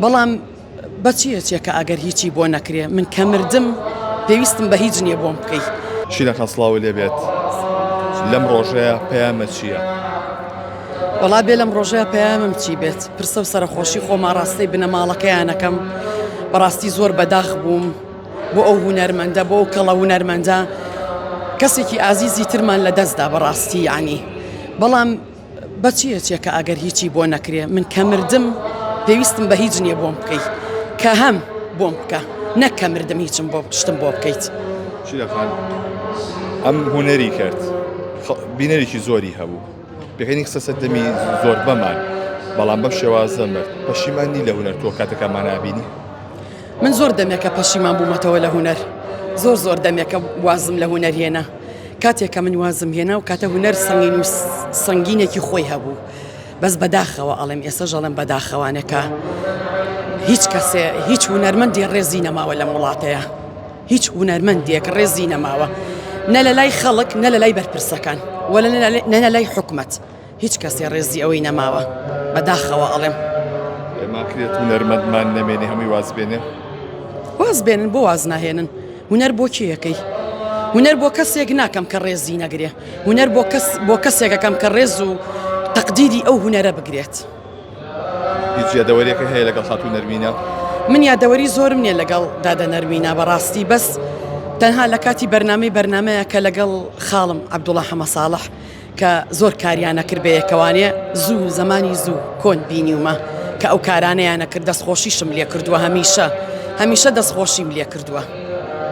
بەڵام بەچیەکە ئەگەر هیچی بۆ نەکرێ من کە مردم پێویستم بە هیچ نییە بۆم بکەیت. شیرەکە سڵاوی لێبێت لەم ڕۆژەیە پەیامە چییە؟ وەڵا بێ لەم ڕۆژەیە پەیامم چی بێت؟ پرسە و سەرخۆشی خۆمان ڕاستی بنەماڵەکەیانەکەم بەڕاستی زۆر بەداخ بووم بۆ ئەو هونەرمەندە بۆ ئەو کەڵە هونەرمەندە کەسێکی ئازیزی ترمان لە دەستدا بەڕاستی یعنی بەڵام بەچیەکە ئەگەر هیچی بۆ نەکرێ من کە مردم پێویستم بە هیچ نییە بۆم بکەیت کە هەم بۆم بکە نەک کە مردم هیچم بۆ شتم بۆ بکەیت. شیرەکان ئەم هونەری کرد بینەرێکی زۆری هەبوو پێکەنی قسە سەردەمی زۆر بەمان بەڵام بەم شێوازە مرد پەشیمانی لە هونەر تۆ کاتەکەمان نابینی؟ من زۆر دەمێکە پەشیمان بوومەتەوە لە هونەر زۆر دەمێکە وازم لە هونەر هێنا کاتێکە من وازم هێنا و کاتە هونەر سەنگین و سەنگینێکی خۆی هەبوو بەس بەداخەوە ئەڵێم ئێستا ژەڵم بەداخەوانەکە هیچ کەسێ هیچ هونەرمەندی ڕێزی نەماوە لە وڵاتەیە هیچ هونەرمەندێک ڕێزی نەماوە نە لە لای خەڵک نە لە لای بەرپرسەکان ولا نە لە لای حکومەت هیچ کەسێ ڕێزی ئەوەی نەماوە بەداخەوە ئەڵێم ئێماکرێت هونەرمەندمان نەمێنی هەمووی واز بێنێ واز بێنن بۆ واز ناهێنن هونەر بۆ کێیەکەی هونەر بۆ کەسێک ناکەم کە ڕێزی نەگرێ هونەر بۆ کەسێکەکەم کە ڕێز و تەقدیری ئەو هونەرە بگرێت. هیچ یادەوەریەکە هەیە لەگەڵ خاتوو نەرمینە؟ من یادەوەری زۆرم نییە لەگەڵ دادە نەرمینە بەڕاستی بەس تەنها لە کاتی بەرنمەیە کە لەگەڵ خاڵم عەبدوڵڵا حەمەساڵح کە زۆر کاریانە کرد بە یەکەوانێ زوو زمانی زوو کۆن بینیومە کە ئەو کارانەیانە کرد دەستخۆشیشم لێ کردووە هەمیشە دەستخۆشیم لێ کردووە.